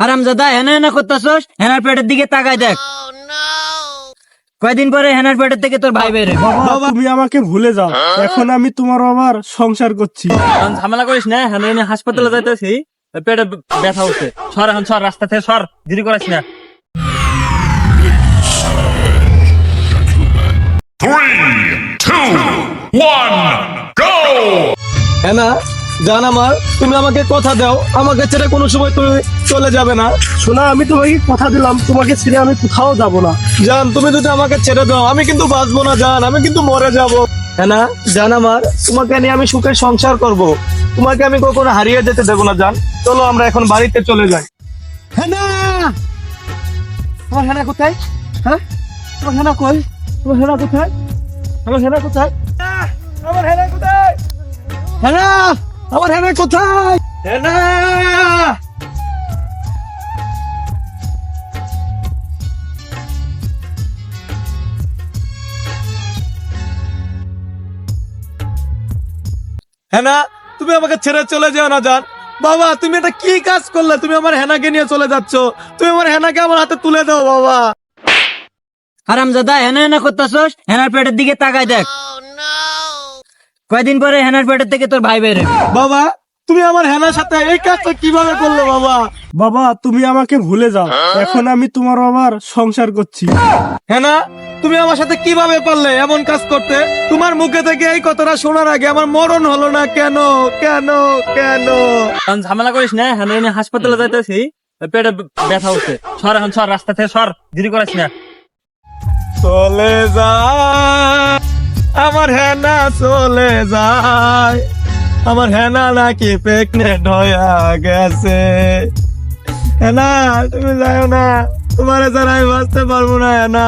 হারামজাদা, হেনা হেনা করতেছস, হেনার পেটের দিকে তাকাই দেখ। কয়দিন পরে হেনার পেটের থেকে তোর ভাই বের হবে। বাবা তুমি আমাকে ভুলে যাও, এখন আমি তোমার আবার সংসার করছি। ঝামেলা করিস না, হ্যাঁ এনে হাসপাতালে যাইতেছি, পেটে ব্যথা হচ্ছে। সর এখন, সর রাস্তা থেকে সর, দেরি করাস না। 3, 2, 1, go! হ্যাঁ জান আমার, তুমি আমাকে কথা দাও, আমাকে ছেড়ে কোনো সময় তুমি চলে যাবে না। শোনা, আমি তোমাকে কথা দিলাম, তোমাকে ছেড়ে আমি কোথাও যাব না। জান তুমি যদি আমাকে ছেড়ে দাও, আমি কিন্তু বাঁচবো না জান, আমি কিন্তু মরে যাব। হ্যাঁ জান আমার, তোমাকে নিয়ে আমি সুখে সংসার করব, তোমাকে আমি কখনো হারিয়ে যেতে দেবো না জান। চলো আমরা এখন বাড়িতে চলে যাই। হ্যাঁ আমার হেনা কোথায়? হ্যাঁ আমার হেনা কই? আমার হেনা কোথায়? আমার হেনা কোথায়? আমার হেনা কোথায়? হেনা, আমার হেনা কোথায়? হেনা, হেনা তুমি আমাকে ছেড়ে চলে যেও না জান। বাবা তুমি এটা কি কাজ করলে? তুমি আমার হেনাকে নিয়ে চলে যাচ্ছ, তুমি আমার হেনাকে আমার হাতে তুলে দাও বাবা। হারামজাদা, হেনা হেনা করতেছস, হেনার পেটের দিকে তাকাই দেখ। কয়দিন পরে হেনার পেটের থেকে তোর ভাই বের হবে। বাবা তুমি আমার হেনার সাথে এই কাজটা কিভাবে করলে বাবা? বাবা তুমি আমাকে ভুলে যাও, এখন আমি তোমার আবার সংসার করছি। হেনা তুমি আমার সাথে কিভাবে পারলে এমন কাজ করতে? তোমার মুখে থেকে এই কথাটা শোনার আগে আমার মরণ হলো না কেন? কেন কেন? ঝামেলা করিস না, হ্যাঁ এনে হাসপাতালে যাইতেছি, পেটে ব্যথা হচ্ছে। সর এখন, সর রাস্তা থেকে সর, দেরি করাস না। চলে যায় আমার হেনা, চলে যায় আমার হেনা, নাকি প্রেগনেন্ট হয়ে গেছে। হেনা তুমি যাও না, তোমার ছাড়া আমি বাঁচতে পারবো না হেনা।